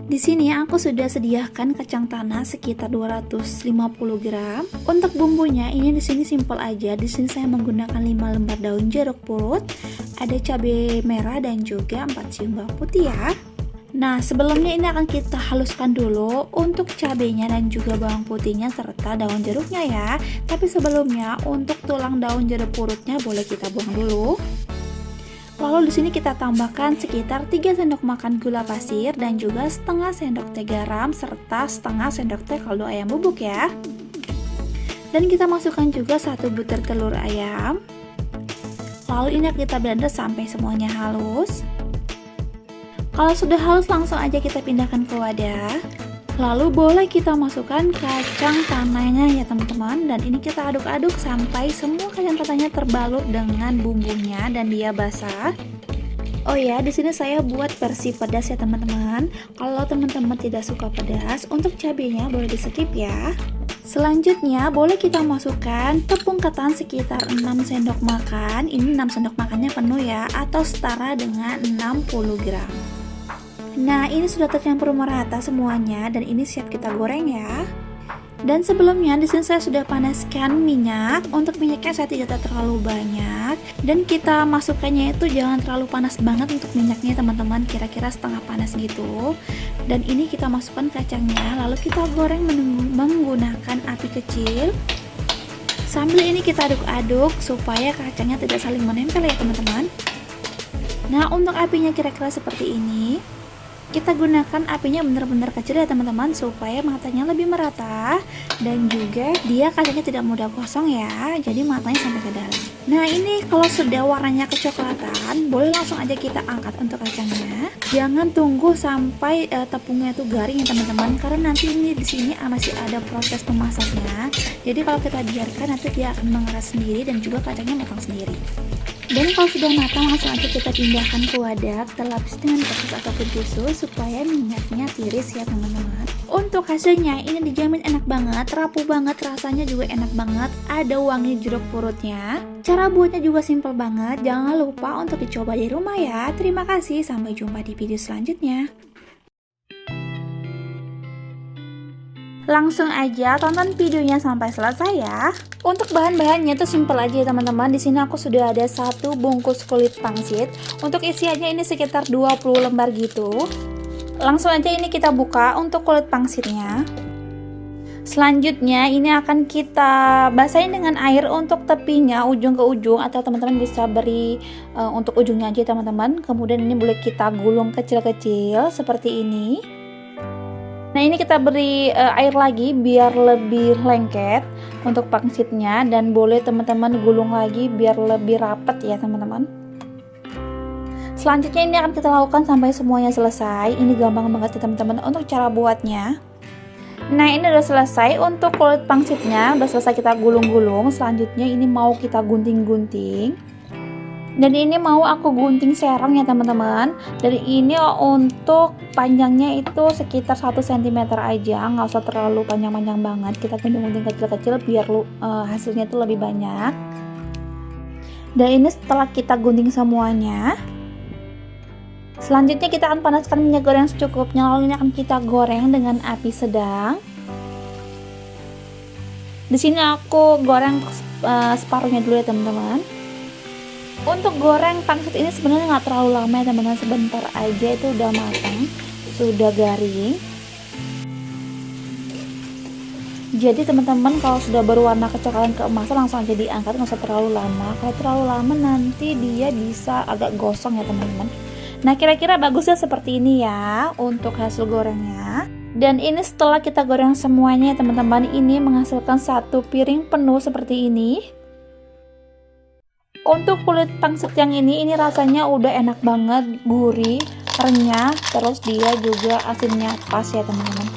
Di sini aku sudah sediakan kacang tanah sekitar 250 gram. Untuk bumbunya ini di sini simpel aja. Di sini saya menggunakan 5 lembar daun jeruk purut, ada cabai merah dan juga 4 siung bawang putih ya. Nah, sebelumnya ini akan kita haluskan dulu untuk cabenya dan juga bawang putihnya serta daun jeruknya ya. Tapi sebelumnya untuk tulang daun jeruk purutnya boleh kita buang dulu. Lalu di sini kita tambahkan sekitar 3 sendok makan gula pasir dan juga setengah sendok teh garam serta setengah sendok teh kaldu ayam bubuk ya. Dan kita masukkan juga 1 butir telur ayam. Lalu ini kita blender sampai semuanya halus. Kalau sudah halus langsung aja kita pindahkan ke wadah. Lalu boleh kita masukkan kacang tanahnya ya teman-teman, dan ini kita aduk-aduk sampai semua kacang tanahnya terbalut dengan bumbunya dan dia basah. Oh ya, di sini saya buat versi pedas ya teman-teman. Kalau teman-teman tidak suka pedas, untuk cabenya boleh di-skip ya. Selanjutnya boleh kita masukkan tepung ketan sekitar 6 sendok makan. Ini 6 sendok makannya penuh ya, atau setara dengan 60 gram. Nah, ini sudah tercampur merata semuanya dan ini siap kita goreng ya. Dan sebelumnya di sini saya sudah panaskan minyak. Untuk minyaknya saya tidak terlalu banyak dan kita masukkannya itu jangan terlalu panas banget untuk minyaknya teman-teman, kira-kira setengah panas gitu. Dan ini kita masukkan kacangnya, lalu kita goreng menggunakan api kecil. Sambil ini kita aduk-aduk supaya kacangnya tidak saling menempel ya teman-teman. Nah, untuk apinya kira-kira seperti ini. Kita gunakan apinya benar-benar kecil ya teman-teman, supaya matanya lebih merata dan juga dia kacangnya tidak mudah gosong ya, jadi matanya sampai ke dalam. Nah, ini kalau sudah warnanya kecoklatan, boleh langsung aja kita angkat untuk kacangnya. Jangan tunggu sampai tepungnya itu garing ya teman-teman, karena nanti ini di sini masih ada proses memasaknya. Jadi kalau kita biarkan nanti dia akan mengeras sendiri dan juga kacangnya matang sendiri. Dan kalau sudah matang langsung aja kita pindahkan ke wadah, kita lapis dengan kertas ataupun tisu supaya minyaknya tiris ya teman-teman. Untuk hasilnya ini dijamin enak banget, rapuh banget, rasanya juga enak banget, ada wangi jeruk purutnya. Cara buatnya juga simple banget, jangan lupa untuk dicoba di rumah ya. Terima kasih, sampai jumpa di video selanjutnya. Langsung aja tonton videonya sampai selesai ya. Untuk bahan-bahannya itu simple aja ya teman-teman. Di sini aku sudah ada 1 bungkus kulit pangsit. Untuk isiannya ini sekitar 20 lembar gitu. Langsung aja ini kita buka untuk kulit pangsitnya. Selanjutnya ini akan kita basahin dengan air untuk tepinya ujung ke ujung, atau teman-teman bisa beri untuk ujungnya aja teman-teman. Kemudian ini boleh kita gulung kecil-kecil seperti ini. Nah, ini kita beri air lagi biar lebih lengket untuk pangsitnya, dan boleh teman-teman gulung lagi biar lebih rapat ya teman-teman. Selanjutnya ini akan kita lakukan sampai semuanya selesai. Ini gampang banget ya teman-teman untuk cara buatnya. Nah, ini udah selesai untuk kulit pangsitnya, udah selesai kita gulung-gulung. Selanjutnya ini mau kita gunting-gunting. Dan ini mau aku gunting serong ya teman-teman. Dan ini untuk panjangnya itu sekitar 1 cm aja, nggak usah terlalu panjang-panjang banget. Kita gunting-gunting kecil-kecil biar hasilnya itu lebih banyak. Dan ini setelah kita gunting semuanya, selanjutnya kita akan panaskan minyak goreng secukupnya. Lalu ini akan kita goreng dengan api sedang. Di sini aku goreng separuhnya dulu ya teman-teman. Untuk goreng pangsit ini sebenarnya nggak terlalu lama ya teman-teman, sebentar aja itu udah matang, sudah garing. Jadi teman-teman kalau sudah berwarna kecoklatan keemasan langsung aja diangkat, nggak usah terlalu lama. Kalau terlalu lama nanti dia bisa agak gosong ya teman-teman. Nah, kira-kira bagusnya seperti ini ya untuk hasil gorengnya. Dan ini setelah kita goreng semuanya ya teman-teman, ini menghasilkan 1 piring penuh seperti ini. Untuk kulit pangsit yang ini rasanya udah enak banget, gurih, renyah, terus dia juga asinnya pas ya teman-teman.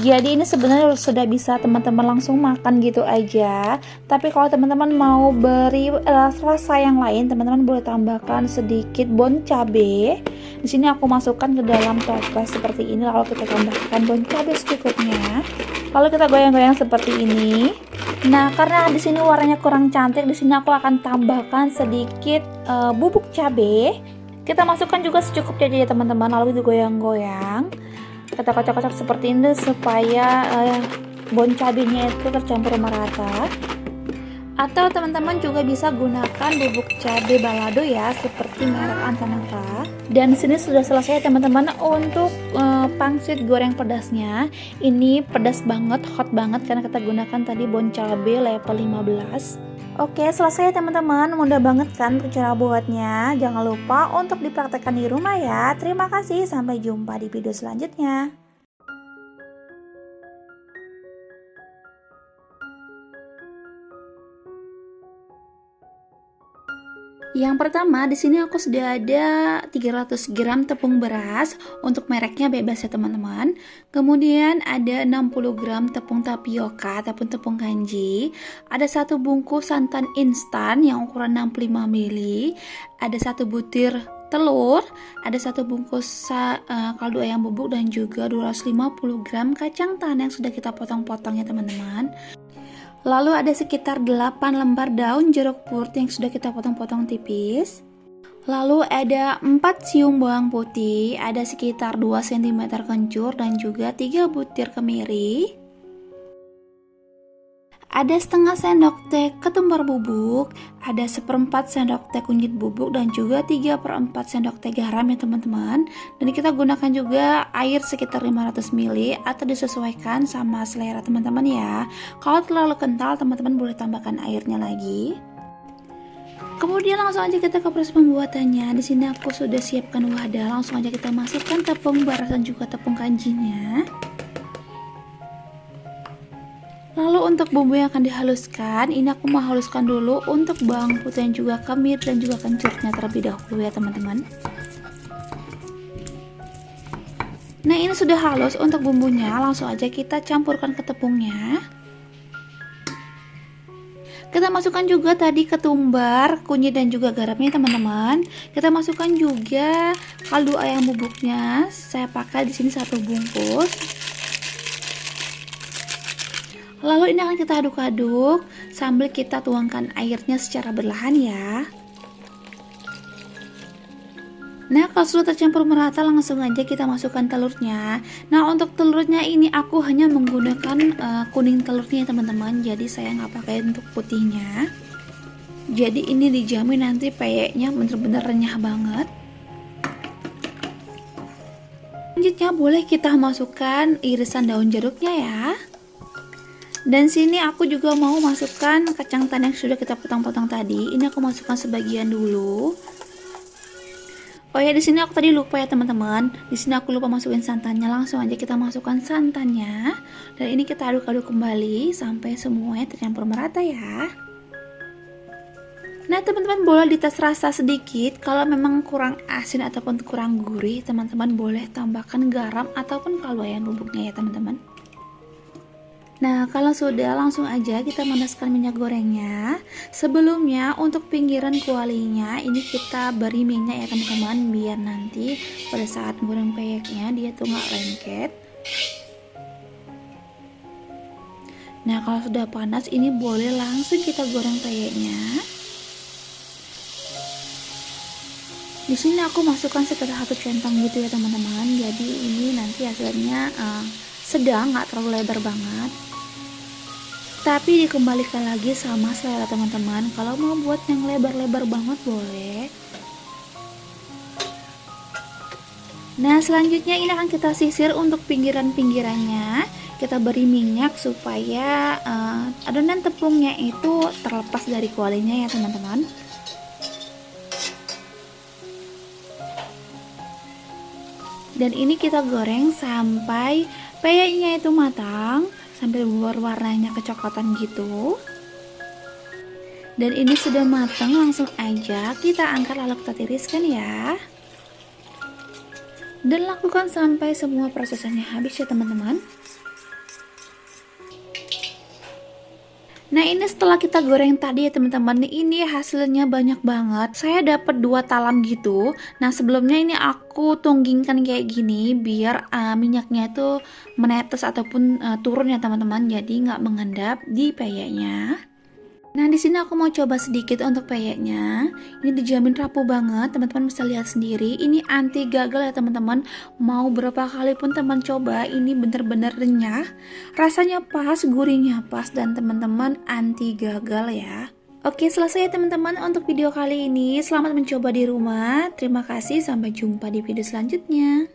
Jadi ini sebenarnya sudah bisa teman-teman langsung makan gitu aja. Tapi kalau teman-teman mau beri rasa yang lain, teman-teman boleh tambahkan sedikit bon cabe. Di sini aku masukkan ke dalam toples seperti ini. Lalu kita tambahkan bon cabe secukupnya. Lalu kita goyang-goyang seperti ini. Nah, karena di sini warnanya kurang cantik, di sini aku akan tambahkan sedikit bubuk cabe. Kita masukkan juga secukupnya aja ya teman-teman. Lalu digoyang-goyang. Kita kocok-kocok seperti ini supaya bon cabenya itu tercampur merata. Atau teman-teman juga bisa gunakan bubuk cabai balado ya, seperti merek Antanara. Dan sini sudah selesai teman-teman untuk pangsit goreng pedasnya. Ini pedas banget, hot banget karena kita gunakan tadi bon cabai level 15. Oke, selesai teman-teman. Mudah banget kan cara buatnya. Jangan lupa untuk dipraktekkan di rumah ya. Terima kasih, sampai jumpa di video selanjutnya. Yang pertama, di sini aku sudah ada 300 gram tepung beras, untuk mereknya bebas ya teman-teman. Kemudian ada 60 gram tepung tapioka ataupun tepung kanji. Ada 1 bungkus santan instan yang ukuran 65 ml. Ada 1 butir telur, ada 1 bungkus kaldu ayam bubuk dan juga 250 gram kacang tanah yang sudah kita potong-potong ya teman-teman. Lalu ada sekitar 8 lembar daun jeruk purut yang sudah kita potong-potong tipis. Lalu ada 4 siung bawang putih, ada sekitar 2 cm kencur dan juga 3 butir kemiri. Ada setengah sendok teh ketumbar bubuk, ada 1/4 sendok teh kunyit bubuk dan juga 3/4 sendok teh garam ya teman-teman. Dan kita gunakan juga air sekitar 500 ml atau disesuaikan sama selera teman-teman ya. Kalau terlalu kental teman-teman boleh tambahkan airnya lagi. Kemudian langsung aja kita ke proses pembuatannya. Di sini aku sudah siapkan wadah, langsung aja kita masukkan tepung beras dan juga tepung kanjinya. Lalu untuk bumbu yang akan dihaluskan, ini aku mau haluskan dulu untuk bawang putih dan juga kemiri dan juga kencurnya terlebih dahulu ya teman-teman. Nah ini sudah halus untuk bumbunya, langsung aja kita campurkan ke tepungnya. Kita masukkan juga tadi ketumbar, kunyit dan juga garamnya teman-teman. Kita masukkan juga kaldu ayam bubuknya. Saya pakai di sini 1 bungkus. Lalu ini akan kita aduk-aduk sambil kita tuangkan airnya secara berlahan ya. Nah kalau sudah tercampur merata langsung aja kita masukkan telurnya. Nah untuk telurnya ini aku hanya menggunakan kuning telurnya teman-teman. Jadi saya nggak pakai untuk putihnya. Jadi ini dijamin nanti peyeknya bener-bener renyah banget. Selanjutnya boleh kita masukkan irisan daun jeruknya ya. Dan sini aku juga mau masukkan kacang tanah yang sudah kita potong-potong tadi. Ini aku masukkan sebagian dulu. Oh ya, di sini aku tadi lupa ya teman-teman. Di sini aku lupa masukin santannya. Langsung aja kita masukkan santannya. Dan ini kita aduk-aduk kembali sampai semuanya tercampur merata ya. Nah teman-teman boleh dites rasa sedikit. Kalau memang kurang asin ataupun kurang gurih, teman-teman boleh tambahkan garam ataupun kaldu ayam bubuknya ya teman-teman. Nah kalau sudah langsung aja kita manaskan minyak gorengnya. Sebelumnya untuk pinggiran kualinya ini kita beri minyak ya teman-teman, biar nanti pada saat goreng peyeknya dia tuh nggak lengket. Nah kalau sudah panas ini boleh langsung kita goreng peyeknya. Di sini aku masukkan sekitar 1 centong gitu ya teman-teman. Jadi ini nanti hasilnya sedang, nggak terlalu lebar banget. Tapi dikembalikan lagi sama selera teman-teman. Kalau mau buat yang lebar-lebar banget boleh. Nah selanjutnya ini akan kita sisir untuk pinggiran-pinggirannya. Kita beri minyak supaya adonan tepungnya itu terlepas dari kualinya ya teman-teman. Dan ini kita goreng sampai peyeknya itu matang, sampai warnanya kecoklatan gitu. Dan ini sudah matang, langsung aja kita angkat lalu kita tiriskan ya. Dan lakukan sampai semua prosesnya habis ya teman-teman. Nah ini setelah kita goreng tadi ya teman-teman, ini hasilnya banyak banget. Saya dapat 2 talam gitu. Nah sebelumnya ini aku tunggingkan kayak gini biar minyaknya itu menetes ataupun turun ya teman-teman. Jadi nggak mengendap di peyeknya. Nah, di sini aku mau coba sedikit untuk peyeknya. Ini dijamin rapuh banget, teman-teman bisa lihat sendiri. Ini anti gagal ya teman-teman. Mau berapa kali pun teman coba, ini bener-bener renyah. Rasanya pas, gurihnya pas, dan teman-teman anti gagal ya. Oke, selesai ya teman-teman untuk video kali ini. Selamat mencoba di rumah. Terima kasih, sampai jumpa di video selanjutnya.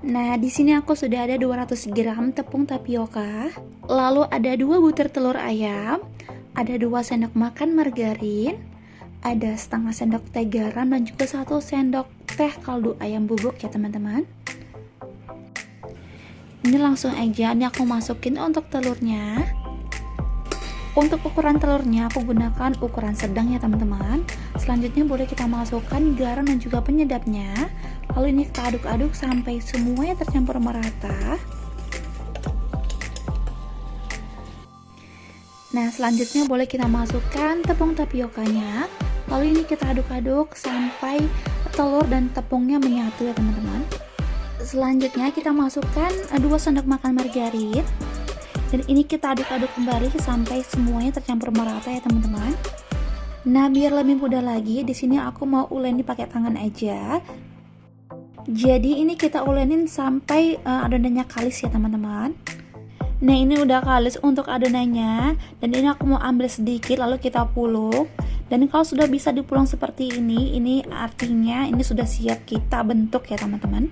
Nah, di sini aku sudah ada 200 gram tepung tapioka, lalu ada 2 butir telur ayam, ada 2 sendok makan margarin, ada setengah sendok teh garam, dan juga 1 sendok teh kaldu ayam bubuk ya teman-teman. Ini langsung aja, ini aku masukin untuk telurnya. Untuk ukuran telurnya aku gunakan ukuran sedang ya teman-teman. Selanjutnya boleh kita masukkan garam dan juga penyedapnya. Lalu ini kita aduk-aduk sampai semuanya tercampur merata. Nah, selanjutnya boleh kita masukkan tepung tapiokanya. Lalu ini kita aduk-aduk sampai telur dan tepungnya menyatu ya teman-teman. Selanjutnya kita masukkan 2 sendok makan margarin. Dan ini kita aduk-aduk kembali sampai semuanya tercampur merata ya teman-teman. Nah, biar lebih mudah lagi, di sini aku mau uleni pakai tangan aja. Jadi ini kita ulenin sampai adonannya kalis ya teman-teman. Nah, ini udah kalis untuk adonannya, dan ini aku mau ambil sedikit lalu kita pulung. Dan kalau sudah bisa dipulung seperti ini artinya ini sudah siap kita bentuk ya teman-teman.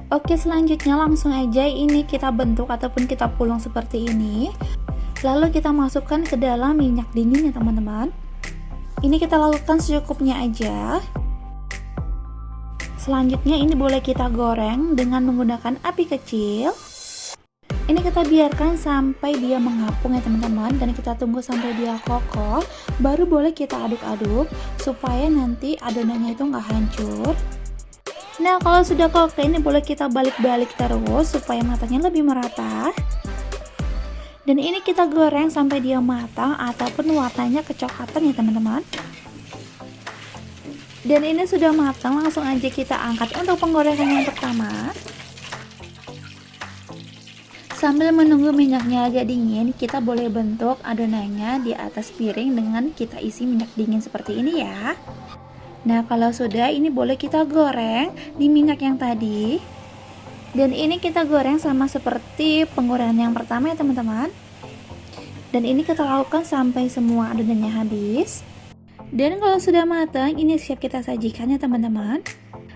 Oke, selanjutnya langsung aja ini kita bentuk ataupun kita pulung seperti ini. Lalu kita masukkan ke dalam minyak dingin ya teman-teman. Ini kita lakukan secukupnya aja. Selanjutnya ini boleh kita goreng dengan menggunakan api kecil. Ini kita biarkan sampai dia mengapung ya teman-teman, dan kita tunggu sampai dia kokoh. Baru boleh kita aduk-aduk supaya nanti adonannya itu nggak hancur. Nah, kalau sudah kokoh ini boleh kita balik-balik terus supaya matangnya lebih merata. Dan ini kita goreng sampai dia matang ataupun warnanya kecoklatan ya teman-teman. Dan ini sudah matang, langsung aja kita angkat untuk penggorengan yang pertama. Sambil menunggu minyaknya agak dingin, kita boleh bentuk adonannya di atas piring dengan kita isi minyak dingin seperti ini ya. Nah, kalau sudah, ini boleh kita goreng di minyak yang tadi. Dan ini kita goreng sama seperti penggorengan yang pertama ya teman-teman. Dan ini kita lakukan sampai semua adonannya habis. Dan kalau sudah matang, ini siap kita sajikan ya teman-teman.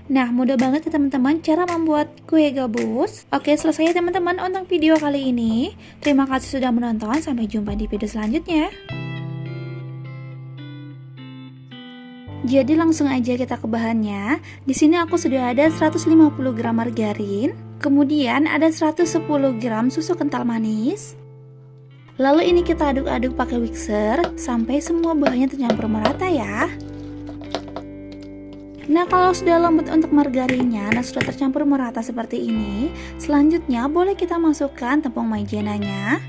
Nah, mudah banget ya teman-teman cara membuat kue gabus. Oke, selesai ya teman-teman untuk video kali ini. Terima kasih sudah menonton, sampai jumpa di video selanjutnya. Jadi langsung aja kita ke bahannya. Di sini aku sudah ada 150 gram margarin, kemudian ada 110 gram susu kental manis. Lalu ini kita aduk-aduk pakai mixer sampai semua bahannya tercampur merata ya. Nah, kalau sudah lembut untuk margarinnya, nah sudah tercampur merata seperti ini, selanjutnya boleh kita masukkan tepung maizenanya.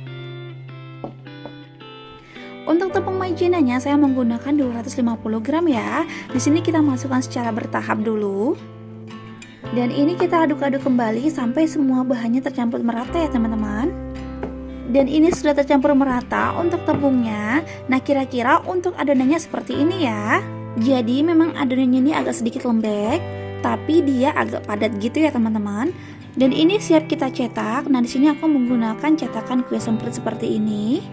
Untuk tepung maizenanya saya menggunakan 250 gram ya. Di sini kita masukkan secara bertahap dulu. Dan ini kita aduk-aduk kembali sampai semua bahannya tercampur merata ya teman-teman. Dan ini sudah tercampur merata untuk tepungnya. Nah, kira-kira untuk adonannya seperti ini ya. Jadi memang adonannya ini agak sedikit lembek, tapi dia agak padat gitu ya teman-teman. Dan ini siap kita cetak. Nah, di sini aku menggunakan cetakan kue semprit seperti ini.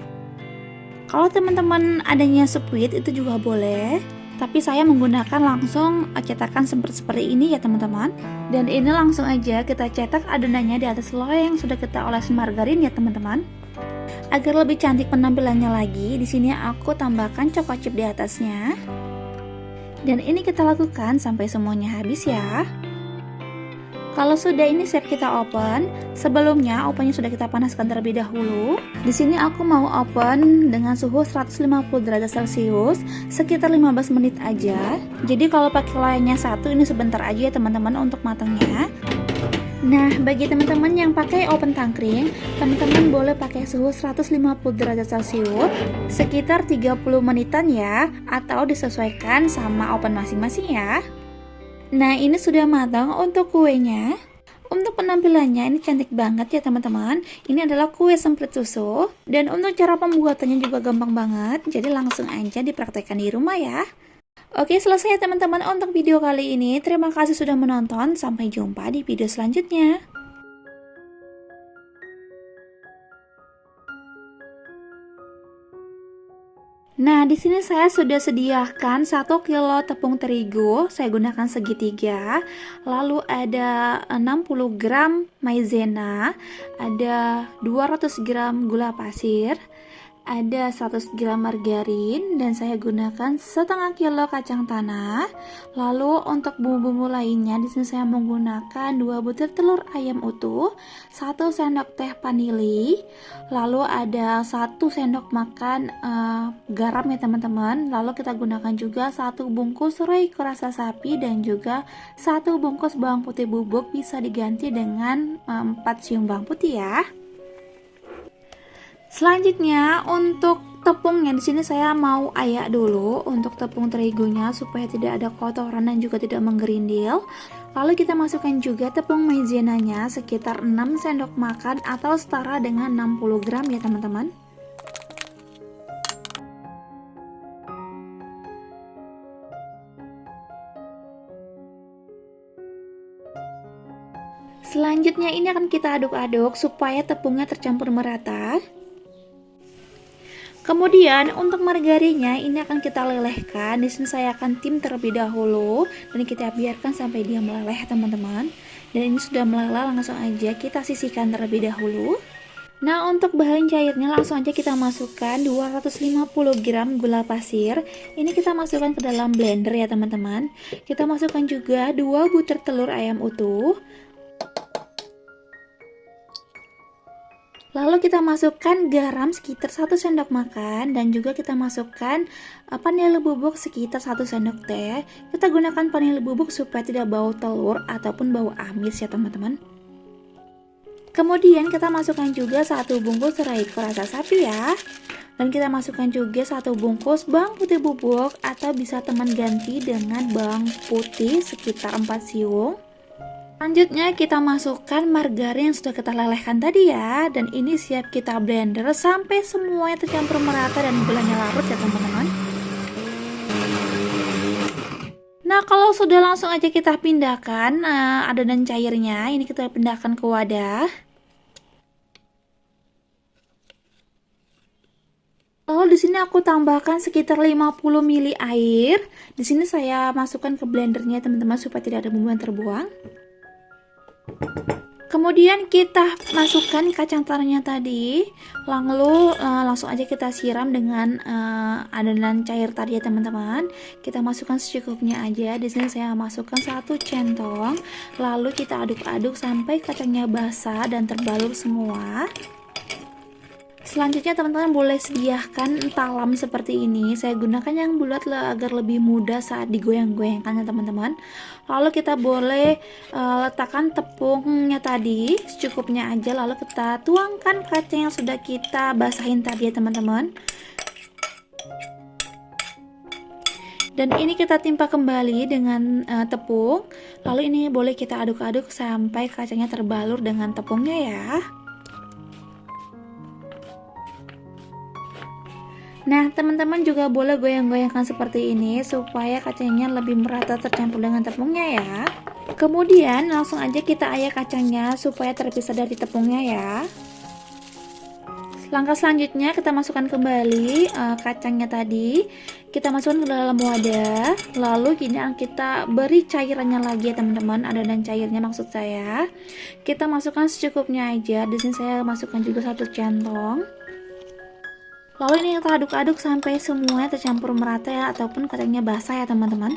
Kalau teman-teman adanya spuit itu juga boleh, tapi saya menggunakan langsung cetakan seperti ini ya teman-teman. Dan ini langsung aja kita cetak adonannya di atas loyang yang sudah kita olesin margarin ya teman-teman. Agar lebih cantik penampilannya lagi, di sini aku tambahkan choco chip di atasnya. Dan ini kita lakukan sampai semuanya habis ya. Kalau sudah, ini siap kita open. Sebelumnya ovennya sudah kita panaskan terlebih dahulu. Di sini aku mau open dengan suhu 150 derajat Celcius sekitar 15 menit aja. Jadi kalau pakai layarnya satu, ini sebentar aja ya teman-teman untuk matangnya. Nah, bagi teman-teman yang pakai oven tangkring, teman-teman boleh pakai suhu 150 derajat Celcius sekitar 30 menitan ya, atau disesuaikan sama oven masing-masing ya. Nah, ini sudah matang untuk kuenya. Untuk penampilannya ini cantik banget ya teman-teman. Ini adalah kue semprit susu. Dan untuk cara pembuatannya juga gampang banget. Jadi langsung aja dipraktekkan di rumah ya. Oke, selesai ya teman-teman untuk video kali ini. Terima kasih sudah menonton. Sampai jumpa di video selanjutnya. Nah, di sini saya sudah sediakan 1 kilo tepung terigu, saya gunakan segitiga. Lalu ada 60 gram maizena, ada 200 gram gula pasir, ada 100 gram margarin, dan saya gunakan setengah kilo kacang tanah. Lalu untuk bumbu-bumbu lainnya di sini saya menggunakan 2 butir telur ayam utuh, 1 sendok teh vanili, lalu ada 1 sendok makan garam ya teman-teman. Lalu kita gunakan juga 1 bungkus royco rasa sapi dan juga 1 bungkus bawang putih bubuk, bisa diganti dengan 4 siung bawang putih ya. Selanjutnya untuk tepungnya di sini saya mau ayak dulu untuk tepung terigunya supaya tidak ada kotoran dan juga tidak menggerindil. Lalu kita masukkan juga tepung maizenanya sekitar 6 sendok makan atau setara dengan 60 gram ya teman-teman. Selanjutnya ini akan kita aduk-aduk supaya tepungnya tercampur merata. Kemudian untuk margarinnya ini akan kita lelehkan. Di sini saya akan tim terlebih dahulu dan kita biarkan sampai dia meleleh teman-teman. Dan ini sudah meleleh, langsung aja kita sisihkan terlebih dahulu. Nah, untuk bahan cairnya langsung aja kita masukkan 250 gram gula pasir. Ini kita masukkan ke dalam blender ya teman-teman. Kita masukkan juga 2 butir telur ayam utuh. Lalu kita masukkan garam sekitar 1 sendok makan dan juga kita masukkan vanili bubuk sekitar 1 sendok teh. Kita gunakan vanili bubuk supaya tidak bau telur ataupun bau amis ya teman-teman. Kemudian kita masukkan juga 1 bungkus royco rasa sapi ya. Dan kita masukkan juga 1 bungkus bawang putih bubuk atau bisa teman ganti dengan bawang putih sekitar 4 siung. Selanjutnya kita masukkan margarin yang sudah kita lelehkan tadi ya. Dan ini siap kita blender sampai semuanya tercampur merata dan gulanya larut ya teman-teman. Nah, kalau sudah langsung aja kita pindahkan adonan cairnya. Ini kita pindahkan ke wadah. Lalu di sini aku tambahkan sekitar 50 ml air. Di sini saya masukkan ke blendernya teman-teman supaya tidak ada bumbu yang terbuang. Kemudian kita masukkan kacang tanahnya tadi, lalu langsung aja kita siram dengan adonan cair tadi ya teman-teman. Kita masukkan secukupnya aja. Di sini saya masukkan 1 centong, lalu kita aduk-aduk sampai kacangnya basah dan terbalur semua. Selanjutnya teman-teman boleh sediakan talam seperti ini. Saya gunakan yang bulat agar lebih mudah saat digoyang-goyangkan ya teman-teman. Lalu kita boleh letakkan tepungnya tadi secukupnya aja. Lalu kita tuangkan kacang yang sudah kita basahin tadi ya teman-teman. Dan ini kita timpa kembali dengan tepung. Lalu ini boleh kita aduk-aduk sampai kacangnya terbalur dengan tepungnya ya. Nah, teman-teman juga boleh goyang-goyangkan seperti ini supaya kacangnya lebih merata tercampur dengan tepungnya ya. Kemudian langsung aja kita ayak kacangnya supaya terpisah dari tepungnya ya. Langkah selanjutnya kita masukkan kembali kacangnya tadi. Kita masukkan ke dalam wadah. Lalu gini kita beri cairannya lagi ya teman-teman, adonan cairnya maksud saya. Kita masukkan secukupnya aja. Di sini saya masukkan juga 1 centong. Lalu ini kita aduk-aduk sampai semuanya tercampur merata ya, ataupun kacangnya basah ya teman-teman.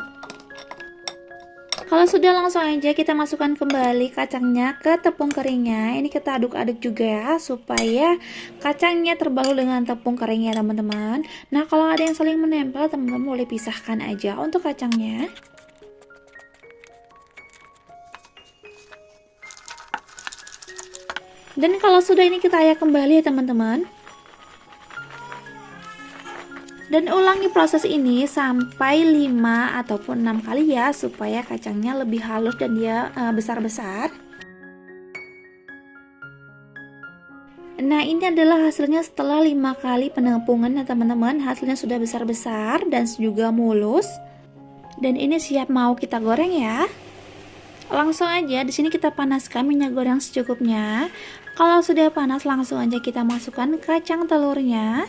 Kalau sudah langsung aja kita masukkan kembali kacangnya ke tepung keringnya. Ini kita aduk-aduk juga ya supaya kacangnya terbalur dengan tepung keringnya teman-teman. Nah, kalau ada yang saling menempel teman-teman boleh pisahkan aja untuk kacangnya. Dan kalau sudah ini kita ayak kembali ya teman-teman. Dan ulangi proses ini sampai 5 ataupun 6 kali ya, supaya kacangnya lebih halus dan dia besar-besar. Nah, ini adalah hasilnya setelah 5 kali penampungan ya teman-teman. Hasilnya sudah besar-besar dan juga mulus. Dan ini siap mau kita goreng ya. Langsung aja di sini kita panaskan minyak goreng secukupnya. Kalau sudah panas langsung aja kita masukkan kacang telurnya.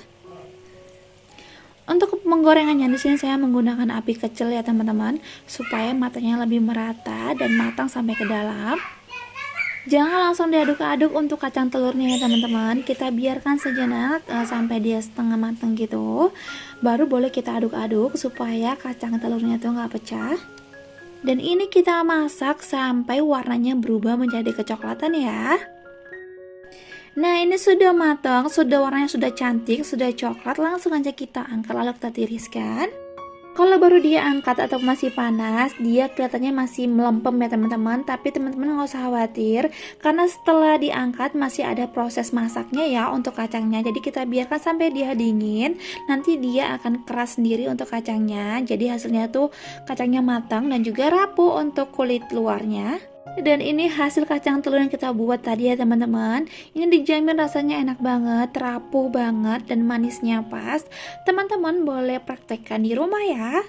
Untuk penggorengannya di sini saya menggunakan api kecil ya teman-teman, supaya matanya lebih merata dan matang sampai ke dalam. Jangan langsung diaduk-aduk untuk kacang telurnya ya teman-teman. Kita biarkan sejenak sampai dia setengah matang gitu. Baru boleh kita aduk-aduk supaya kacang telurnya tuh nggak pecah. Dan ini kita masak sampai warnanya berubah menjadi kecoklatan ya. Nah, ini sudah matang, sudah warnanya sudah cantik, sudah coklat. Langsung aja kita angkat lalu kita tiriskan. Kalau baru dia angkat atau masih panas, dia kelihatannya masih melempem ya teman-teman. Tapi teman-teman nggak usah khawatir, karena setelah diangkat masih ada proses masaknya ya untuk kacangnya. Jadi kita biarkan sampai dia dingin, nanti dia akan keras sendiri untuk kacangnya. Jadi hasilnya tuh kacangnya matang dan juga rapuh untuk kulit luarnya. Dan ini hasil kacang telur yang kita buat tadi ya teman-teman. Ini dijamin rasanya enak banget, rapuh banget, dan manisnya pas. Teman-teman boleh praktekkan di rumah ya.